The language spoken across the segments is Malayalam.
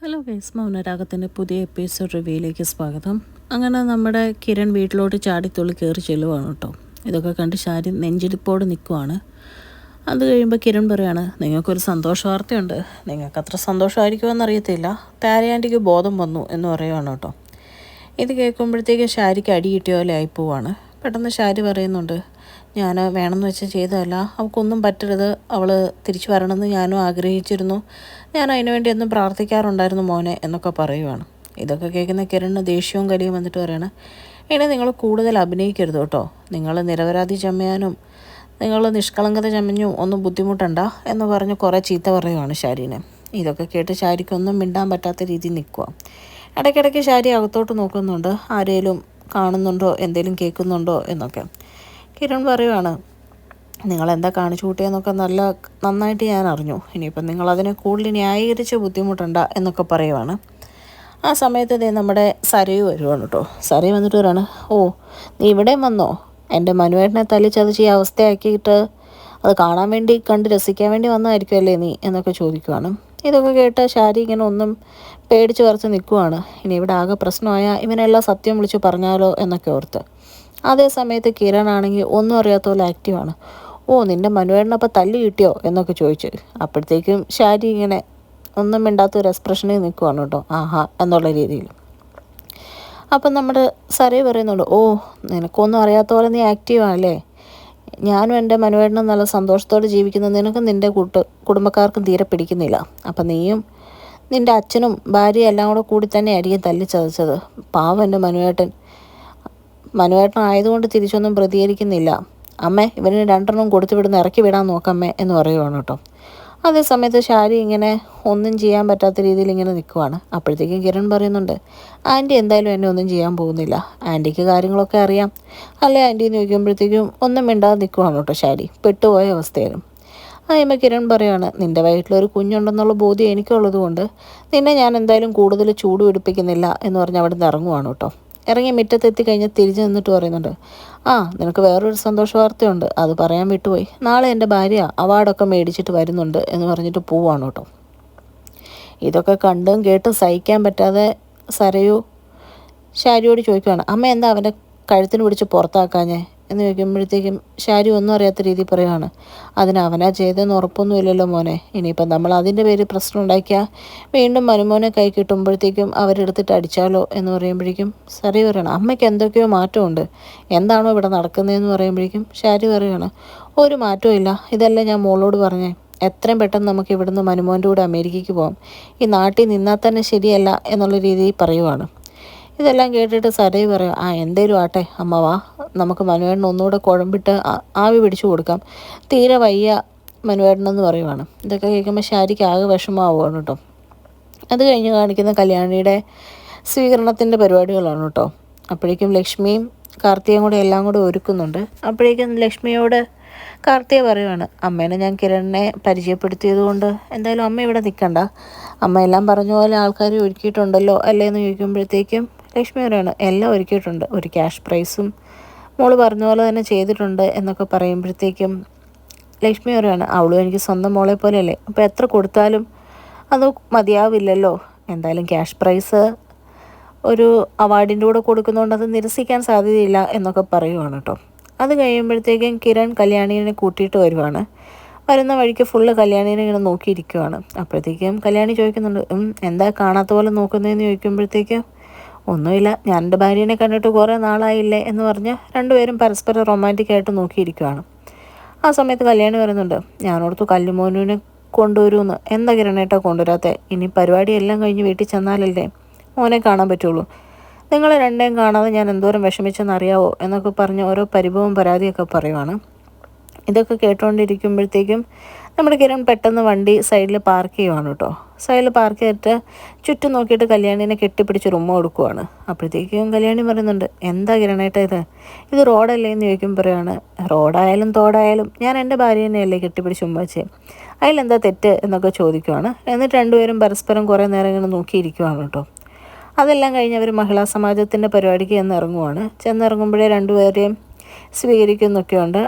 ഹലോ ഗൈസ്, മൗനരാഗത്തിൻ്റെ പുതിയ എപ്പിസോഡ് റിവ്യൂയിലേക്ക് സ്വാഗതം. അങ്ങനെ നമ്മുടെ കിരൺ വീട്ടിലോട്ട് ചാടിത്തുള്ളി കയറി ചെല്ലുവാണ് കേട്ടോ. ഇതൊക്കെ കണ്ട് ഷാരി നെഞ്ചിടിപ്പോട് നിൽക്കുവാണ്. അത് കഴിയുമ്പോൾ കിരൺ പറയാണ്, നിങ്ങൾക്കൊരു സന്തോഷ വാർത്തയുണ്ട്. നിങ്ങൾക്ക് അത്ര സന്തോഷമായിരിക്കുമെന്ന് അറിയത്തില്ല, താരയാൻറ്റിക്ക് ബോധം വന്നു എന്ന് പറയുവാണ് കേട്ടോ. ഇത് കേൾക്കുമ്പോഴത്തേക്ക് ഷാരിക്ക് അടി കിട്ടിയ പോലെ ആയിപ്പോവാണ്. പെട്ടെന്ന് ഷാരി പറയുന്നുണ്ട്, ഞാൻ വേണമെന്ന് വെച്ച് ചെയ്തതല്ല, അവൾക്കൊന്നും പറ്റരുത്, അവൾ തിരിച്ചു വരണമെന്ന് ഞാനും ആഗ്രഹിച്ചിരുന്നു, ഞാൻ അതിനു വേണ്ടി എന്നും പ്രാർത്ഥിക്കാറുണ്ടായിരുന്നു മോനെ എന്നൊക്കെ പറയുവാണ്. ഇതൊക്കെ കേൾക്കുന്ന കിരണിന് ദേഷ്യവും കലിയും വന്നിട്ട് പറയാണ്, ഇനി നിങ്ങൾ കൂടുതൽ അഭിനയിക്കരുത് കേട്ടോ, നിങ്ങൾ നിരപരാധി ചമയാനും നിങ്ങൾ നിഷ്കളങ്കത ചമഞ്ഞും ഒന്നും ബുദ്ധിമുട്ടണ്ട എന്ന് പറഞ്ഞ് കുറേ ചീത്ത പറയുവാണ് ഷാരിനെ. ഇതൊക്കെ കേട്ട് ഷാരിക്കൊന്നും മിണ്ടാൻ പറ്റാത്ത രീതിയിൽ നിൽക്കുക. ഇടയ്ക്കിടയ്ക്ക് ഷാരി അകത്തോട്ട് നോക്കുന്നുണ്ട്, ആരെങ്കിലും കാണുന്നുണ്ടോ, എന്തെങ്കിലും കേൾക്കുന്നുണ്ടോ എന്നൊക്കെ. കിരൺ പറയുവാണ്, നിങ്ങളെന്താ കാണിച്ചു കൂട്ടിയെന്നൊക്കെ നന്നായിട്ട് ഞാൻ അറിഞ്ഞു, ഇനിയിപ്പം നിങ്ങളതിനെ കൂടുതൽ ന്യായീകരിച്ച് ബുദ്ധിമുട്ടണ്ട എന്നൊക്കെ പറയുവാണ്. ആ സമയത്ത് നമ്മുടെ സരയു വരുവാണ് കേട്ടോ. സരയു വന്നിട്ട് പറയാണ്, ഓ നീ ഇവിടെയും വന്നോ, എൻ്റെ മനുവേട്ടനെ തല്ലിച്ചതച്ച് ഈ അവസ്ഥയാക്കിയിട്ട് അത് കാണാൻ വേണ്ടി കണ്ട് രസിക്കാൻ വേണ്ടി വന്നതായിരിക്കുമല്ലേ നീ എന്നൊക്കെ ചോദിക്കുവാണ്. ഇതൊക്കെ കേട്ട് ഷാരി ഇങ്ങനെ ഒന്നും പേടിച്ച് വരച്ച് നിൽക്കുവാണ്. ഇനി ഇവിടെ ആകെ പ്രശ്നമായ ഇവനെല്ലാം സത്യം വിളിച്ച് പറഞ്ഞാലോ എന്നൊക്കെ ഓർത്ത്. അതേ സമയത്ത് കിരൺ ആണെങ്കിൽ ഒന്നും അറിയാത്ത പോലെ ആക്റ്റീവാണ്. ഓ നിൻ്റെ മനുവേട്ടനപ്പോൾ തല്ല് കിട്ടിയോ എന്നൊക്കെ ചോദിച്ചു. അപ്പോഴത്തേക്കും ഷാരി ഇങ്ങനെ ഒന്നും മിണ്ടാത്ത ഒരു എക്സ്പ്രഷനിൽ നിൽക്കുവാണ് കേട്ടോ, ആഹാ എന്നുള്ള രീതിയിൽ. അപ്പം നമ്മുടെ സരയു പറയുന്നുണ്ട്, ഓ നിനക്കൊന്നും അറിയാത്ത പോലെ നീ ആക്റ്റീവാണല്ലേ, ഞാനും എൻ്റെ മനുവേട്ടനും നല്ല സന്തോഷത്തോടെ ജീവിക്കുന്ന നിനക്കും നിൻ്റെ കുടുംബക്കാർക്കും തീരെ പിടിക്കുന്നില്ല. അപ്പം നീയും നിൻ്റെ അച്ഛനും ഭാര്യയും എല്ലാം കൂടി തന്നെ ആയിരിക്കും തല്ലിച്ചതച്ചത്. പാവം എൻ്റെ മനുവേട്ടൻ ആയതുകൊണ്ട് തിരിച്ചൊന്നും പ്രതികരിക്കുന്നില്ല. അമ്മേ ഇവന് 2 കൊടുത്തു വിടുന്ന ഇറക്കി വിടാൻ നോക്കമ്മേ എന്ന് പറയുവാണ് കേട്ടോ. അതേ സമയത്ത് ഷാരി ഇങ്ങനെ ഒന്നും ചെയ്യാൻ പറ്റാത്ത രീതിയിൽ ഇങ്ങനെ നിൽക്കുവാണ്. അപ്പോഴത്തേക്കും കിരൺ പറയുന്നുണ്ട്, ആൻറ്റി എന്തായാലും എന്നെ ഒന്നും ചെയ്യാൻ പോകുന്നില്ല, ആൻറ്റിക്ക് കാര്യങ്ങളൊക്കെ അറിയാം അല്ലേ ആൻറ്റി എന്ന് ചോദിക്കുമ്പോഴത്തേക്കും ഒന്നും മിണ്ടാതെ നിൽക്കുവാണ് കേട്ടോ ഷാരി, പെട്ടുപോയ അവസ്ഥയിലും. കഴിയുമ്പോൾ കിരൺ പറയുകയാണ്, നിൻ്റെ വയറ്റിലൊരു കുഞ്ഞുണ്ടെന്നുള്ള ബോധ്യം എനിക്കുള്ളത് കൊണ്ട് നിന്നെ ഞാൻ എന്തായാലും കൂടുതൽ ചൂട് പിടിപ്പിക്കുന്നില്ല എന്ന് പറഞ്ഞ് അവിടെ നിന്ന് ഇറങ്ങുവാണ് കേട്ടോ. ഇറങ്ങി മുറ്റത്തെത്തി കഴിഞ്ഞ് തിരിഞ്ഞ് നിന്നിട്ട് പറയുന്നുണ്ട്, ആ നിനക്ക് വേറൊരു സന്തോഷ വാർത്തയുണ്ട്, അത് പറയാൻ വിട്ടുപോയി, നാളെ എൻ്റെ ഭാര്യ അവാർഡൊക്കെ മേടിച്ചിട്ട് വരുന്നുണ്ട് എന്ന് പറഞ്ഞിട്ട് പോവാണ് കേട്ടോ. ഇതൊക്കെ കണ്ടും കേട്ടും സഹിക്കാൻ പറ്റാതെ സരയു ഷാരിയോട് ചോദിക്കുകയാണ്, അമ്മ എന്താ അവൻ്റെ കഴുത്തിന് പിടിച്ച് പുറത്താക്കാഞ്ഞേ എന്ന് ചോദിക്കുമ്പോഴത്തേക്കും ഷാരി ഒന്നും അറിയാത്ത രീതിയിൽ പറയുകയാണ്, അതിന് അവനാ ചെയ്തതെന്ന് ഉറപ്പൊന്നുമില്ലല്ലോ മോനെ, ഇനിയിപ്പം നമ്മൾ അതിൻ്റെ പേരിൽ പ്രശ്നം ഉണ്ടാക്കിയാൽ വീണ്ടും മനുമോനെ കൈ കിട്ടുമ്പോഴത്തേക്കും അവരെടുത്തിട്ട് അടിച്ചാലോ എന്ന് പറയുമ്പോഴേക്കും സരി പറയുകയാണ്, അമ്മയ്ക്ക് എന്തൊക്കെയോ മാറ്റമുണ്ട്, എന്താണോ ഇവിടെ നടക്കുന്നതെന്ന് പറയുമ്പോഴേക്കും ഷാരി പറയുകയാണ്, ഒരു മാറ്റവും ഇല്ല, ഇതല്ലേ ഞാൻ മോളോട് പറഞ്ഞേ, എത്രയും പെട്ടെന്ന് നമുക്ക് ഇവിടുന്ന് മനുമോൻ്റെ കൂടെ അമേരിക്കയ്ക്ക് പോകാം, ഈ നാട്ടിൽ നിന്നാൽ തന്നെ ശരിയല്ല എന്നുള്ള രീതിയിൽ പറയുവാണ്. ഇതെല്ലാം കേട്ടിട്ട് സരയു പറയാം, ആ എന്തേലും ആട്ടെ അമ്മ വാ, നമുക്ക് മനുവേട്ടന് ഒന്നുകൂടെ കുഴമ്പിട്ട് ആവി പിടിച്ചു കൊടുക്കാം, തീരെ വയ്യ മനുവേട്ടനെന്ന് പറയുവാണ്. ഇതൊക്കെ കേൾക്കുമ്പോൾ ഷാരിക്ക് ആകെ വിഷമമാവുകയാണ് കേട്ടോ. അത് കഴിഞ്ഞ് കാണിക്കുന്ന കല്യാണിയുടെ സ്വീകരണത്തിൻ്റെ പരിപാടികളാണ് കേട്ടോ. അപ്പോഴേക്കും ലക്ഷ്മിയും കാർത്തികയും കൂടെ എല്ലാം കൂടെ ഒരുക്കുന്നുണ്ട്. അപ്പോഴേക്കും ലക്ഷ്മിയോട് കാർത്തിക പറയുവാണ്, അമ്മേനെ ഞാൻ കിരണിനെ പരിചയപ്പെടുത്തിയത് കൊണ്ട് എന്തായാലും അമ്മ ഇവിടെ നിൽക്കണ്ട, അമ്മ എല്ലാം പറഞ്ഞ പോലെ ആൾക്കാരെ ഒരുക്കിയിട്ടുണ്ടല്ലോ അല്ലേ എന്ന് ചോദിക്കുമ്പോഴത്തേക്കും ലക്ഷ്മി പറയാണ്, എല്ലാം ഒരുക്കിയിട്ടുണ്ട്, ഒരു ക്യാഷ് പ്രൈസും മോള് പറഞ്ഞ പോലെ തന്നെ ചെയ്തിട്ടുണ്ട് എന്നൊക്കെ പറയുമ്പോഴത്തേക്കും ലക്ഷ്മി പറയാണ്, അവളും എനിക്ക് സ്വന്തം മോളെ പോലെയല്ലേ, അപ്പോൾ എത്ര കൊടുത്താലും അത് മതിയാവില്ലല്ലോ, എന്തായാലും ക്യാഷ് പ്രൈസ് ഒരു അവാർഡിൻ്റെ കൂടെ കൊടുക്കുന്നതുകൊണ്ട് അത് നിരസിക്കാൻ സാധ്യതയില്ല എന്നൊക്കെ പറയുവാണ് കേട്ടോ. അത് കഴിയുമ്പോഴത്തേക്കും കിരൺ കല്യാണീനെ കൂട്ടിയിട്ട് വരുവാണ്. വരുന്ന വഴിക്ക് ഫുള്ള് കല്യാണീനെ ഇങ്ങനെ നോക്കിയിരിക്കുവാണ്. അപ്പോഴത്തേക്കും കല്യാണി ചോദിക്കുന്നുണ്ട്, എന്താ കാണാത്ത പോലെ നോക്കുന്നതെന്ന് ചോദിക്കുമ്പോഴത്തേക്കും ഒന്നുമില്ല, ഞാൻ എൻ്റെ ഭാര്യനെ കണ്ടിട്ട് കുറേ നാളായില്ലേ എന്ന് പറഞ്ഞ് രണ്ടുപേരും പരസ്പരം റൊമാൻറ്റിക്കായിട്ട് നോക്കിയിരിക്കുവാണ്. ആ സമയത്ത് കല്യാണി പറയുന്നുണ്ട്, ഞാനോർത്തു കല്ലുമോനുവിനെ കൊണ്ടുവരുമെന്ന്, എന്താ കിരണേട്ടാ കൊണ്ടുവരാത്തെ, ഇനി പരിപാടിയെല്ലാം കഴിഞ്ഞ് വീട്ടിൽ ചെന്നാലല്ലേ മോനെ കാണാൻ പറ്റുള്ളൂ, നിങ്ങളെ രണ്ടേയും കാണാതെ ഞാൻ എന്തോരം വിഷമിച്ചെന്നറിയാവോ എന്നൊക്കെ പറഞ്ഞ് ഓരോ പരിഭവവും പരാതിയൊക്കെ പറയുവാണ്. ഇതൊക്കെ കേട്ടുകൊണ്ടിരിക്കുമ്പോഴത്തേക്കും നമ്മുടെ കിരൺ പെട്ടെന്ന് വണ്ടി സൈഡിൽ പാർക്ക് ചെയ്യുവാണ് കേട്ടോ. സൈഡിൽ പാർക്ക് ചെയ്തിട്ട് ചുറ്റും നോക്കിയിട്ട് കല്യാണിനെ കെട്ടിപ്പിടിച്ച് ഉമ്മ കൊടുക്കുവാണ്. അപ്പോഴത്തേക്കും കല്യാണി പറയുന്നുണ്ട്, എന്താ കിരണേട്ടാ ഇത് റോഡല്ലേ എന്ന് ചോദിക്കുമ്പോൾ പറയുകയാണ്, റോഡായാലും തോടായാലും ഞാൻ എൻ്റെ ഭാര്യനെയല്ലേ കെട്ടിപ്പിടിച്ച് ഉമ്മ വെച്ചേ, അതിലെന്താ തെറ്റ് എന്നൊക്കെ ചോദിക്കുവാണ്. എന്നിട്ട് രണ്ടുപേരും പരസ്പരം കുറേ നേരം ഇങ്ങനെ നോക്കിയിരിക്കുവാണ് കേട്ടോ. അതെല്ലാം കഴിഞ്ഞ് അവർ മഹിളാ സമാജത്തിൻ്റെ പരിപാടിക്ക് ചെന്നിറങ്ങുമ്പോഴേ രണ്ടുപേരെയും സ്വീകരിക്കുന്നൊക്കെയുണ്ട്.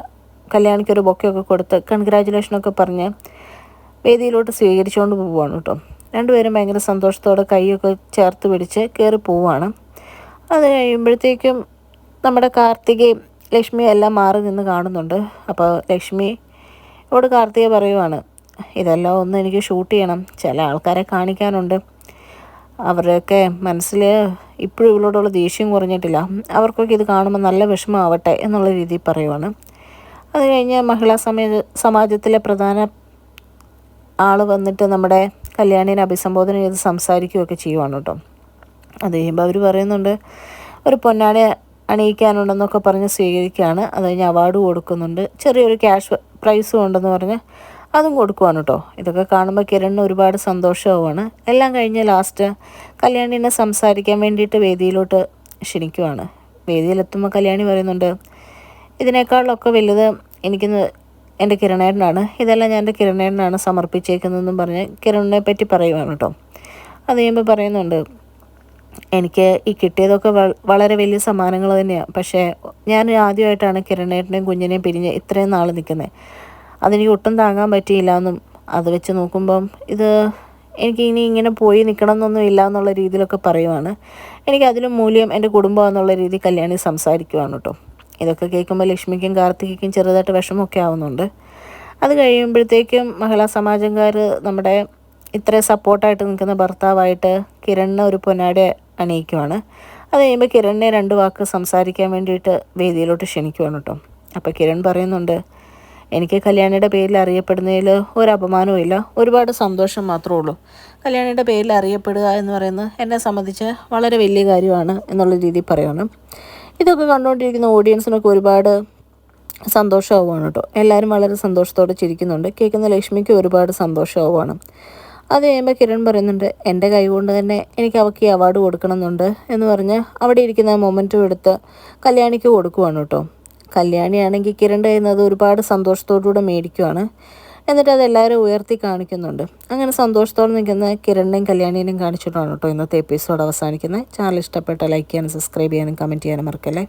കല്യാണിക്കൊരു ബൊക്കെയൊക്കെ കൊടുത്ത് കൺഗ്രാജുലേഷനൊക്കെ പറഞ്ഞ് വേദിയിലോട്ട് സ്വീകരിച്ചുകൊണ്ട് പോവുകയാണ് കേട്ടോ. രണ്ടുപേരും ഭയങ്കര സന്തോഷത്തോടെ കൈയൊക്കെ ചേർത്ത് പിടിച്ച് കയറി പോവുകയാണ്. അത് കഴിയുമ്പോഴത്തേക്കും നമ്മുടെ കാർത്തികയും ലക്ഷ്മിയും എല്ലാം മാറി നിന്ന് കാണുന്നുണ്ട്. അപ്പോൾ ലക്ഷ്മിയോട് കാർത്തിക പറയുവാണ്, ഇതെല്ലാം ഒന്ന് എനിക്ക് ഷൂട്ട് ചെയ്യണം, ചില ആൾക്കാരെ കാണിക്കാനുണ്ട്, അവരുടെയൊക്കെ മനസ്സിൽ ഇപ്പോഴും ഇവളോടുള്ള ദേഷ്യം കുറഞ്ഞിട്ടില്ല, അവർക്കൊക്കെ ഇത് കാണുമ്പോൾ നല്ല വിഷമമാവട്ടെ എന്നുള്ള രീതിയിൽ പറയുവാണ്. അത് കഴിഞ്ഞ് മഹിളാ സമാജത്തിലെ പ്രധാന ആൾ വന്നിട്ട് നമ്മുടെ കല്യാണിനെ അഭിസംബോധന ചെയ്ത് സംസാരിക്കുകയൊക്കെ ചെയ്യുവാണ് കേട്ടോ. അത് കഴിയുമ്പോൾ അവർ പറയുന്നുണ്ട്, ഒരു പൊന്നാടി അണിയിക്കാനുണ്ടെന്നൊക്കെ പറഞ്ഞ് സ്വീകരിക്കുകയാണ്. അത് കഴിഞ്ഞ് അവാർഡ് കൊടുക്കുന്നുണ്ട്, ചെറിയൊരു ക്യാഷ് പ്രൈസും ഉണ്ടെന്ന് പറഞ്ഞ് അതും കൊടുക്കുവാണ് കേട്ടോ. ഇതൊക്കെ കാണുമ്പോൾ കിരണിന് ഒരുപാട് സന്തോഷമാവുകയാണ്. എല്ലാം കഴിഞ്ഞ് ലാസ്റ്റ് കല്യാണിനെ സംസാരിക്കാൻ വേണ്ടിയിട്ട് വേദിയിലോട്ട് ക്ഷണിക്കുവാണ്. വേദിയിലെത്തുമ്പോൾ കല്യാണി പറയുന്നുണ്ട്, ഇതിനേക്കാളൊക്കെ വലുത് എനിക്കിന്ന് എൻ്റെ കിരണേട്ടനാണ്, ഇതെല്ലാം ഞാൻ എൻ്റെ കിരണേട്ടനാണ് സമർപ്പിച്ചേക്കുന്നതെന്നും പറഞ്ഞ് കിരണിനെ പറ്റി പറയുവാണ് കേട്ടോ. അത് കഴിയുമ്പോൾ പറയുന്നുണ്ട്, എനിക്ക് ഈ കിട്ടിയതൊക്കെ വളരെ വലിയ സമ്മാനങ്ങൾ തന്നെയാണ്, പക്ഷേ ഞാൻ ആദ്യമായിട്ടാണ് കിരണേട്ടനെയും കുഞ്ഞിനെയും പിരിഞ്ഞ് ഇത്രയും നാൾ നിൽക്കുന്നത്. അതെനിക്ക് ഒട്ടും താങ്ങാൻ പറ്റിയില്ല എന്നും അത് വെച്ച് നോക്കുമ്പം ഇത് എനിക്ക് ഇനി ഇങ്ങനെ പോയി നിൽക്കണം എന്നൊന്നും ഇല്ല എന്നുള്ള രീതിയിലൊക്കെ പറയുവാണ്. എനിക്കതിലും മൂല്യം എൻ്റെ കുടുംബം എന്നുള്ള രീതിയിൽ കല്യാണി സംസാരിക്കുവാണ് കേട്ടോ. ഇതൊക്കെ കേൾക്കുമ്പോൾ ലക്ഷ്മിക്കും കാർത്തികയ്ക്കും ചെറുതായിട്ട് വിഷമമൊക്കെ ആവുന്നുണ്ട്. അത് കഴിയുമ്പോഴത്തേക്കും മഹിളാ സമാജംകാർ നമ്മുടെ ഇത്രയും സപ്പോർട്ടായിട്ട് നിൽക്കുന്ന ഭർത്താവായിട്ട് കിരണിനെ ഒരു പൊന്നാടി അണിയിക്കുവാണ്. അത് കഴിയുമ്പോൾ കിരണിനെ 2 വാക്ക് സംസാരിക്കാൻ വേണ്ടിയിട്ട് വേദിയിലോട്ട് ക്ഷണിക്കുവാണ് കേട്ടോ. അപ്പോൾ കിരൺ പറയുന്നുണ്ട്, എനിക്ക് കല്യാണിയുടെ പേരിൽ അറിയപ്പെടുന്നതിൽ ഒരു അപമാനവും ഇല്ല, ഒരുപാട് സന്തോഷം മാത്രമേ ഉള്ളൂ. കല്യാണിയുടെ പേരിൽ അറിയപ്പെടുക എന്ന് പറയുന്നത് എന്നെ സംബന്ധിച്ച് വളരെ വലിയ കാര്യമാണ് എന്നുള്ള രീതിയിൽ പറയണം. ഇതൊക്കെ കണ്ടുകൊണ്ടിരിക്കുന്ന ഓഡിയൻസിനൊക്കെ ഒരുപാട് സന്തോഷമാവുകയാണ് കേട്ടോ. എല്ലാവരും വളരെ സന്തോഷത്തോടെ ചിരിക്കുന്നുണ്ട്. കേൾക്കുന്ന ലക്ഷ്മിക്ക് ഒരുപാട് സന്തോഷമാവുകയാണ്. അത് കഴിയുമ്പോൾ കിരൺ പറയുന്നുണ്ട്, എൻ്റെ കൈ കൊണ്ട് തന്നെ എനിക്ക് അവൾക്ക് ഈ അവാർഡ് കൊടുക്കണമെന്നുണ്ട് എന്ന് പറഞ്ഞ് അവിടെ ഇരിക്കുന്ന മൊമെൻറ്റും എടുത്ത് കല്യാണിക്ക് കൊടുക്കുവാണ് കേട്ടോ. കല്യാണിയാണെങ്കിൽ കിരണിൻ്റെ കയ്യിൽ നിന്ന് ഒരുപാട് സന്തോഷത്തോടുകൂടെ മേടിക്കുവാണ്. എന്നിട്ട് അതെല്ലാവരും ഉയർത്തി കാണിക്കുന്നുണ്ട്. അങ്ങനെ സന്തോഷത്തോടെ നിൽക്കുന്ന കിരണിനെയും കല്യാണിനെയും കാണിച്ചിട്ടാണ് കേട്ടോ ഇന്നത്തെ എപ്പിസോഡ് അവസാനിക്കുന്നത്. ചാനൽ ഇഷ്ടപ്പെട്ട ലൈക്ക് ചെയ്യാനും സബ്സ്ക്രൈബ് ചെയ്യാനും കമൻറ്റ് ചെയ്യാനും മറക്കല്ലേ.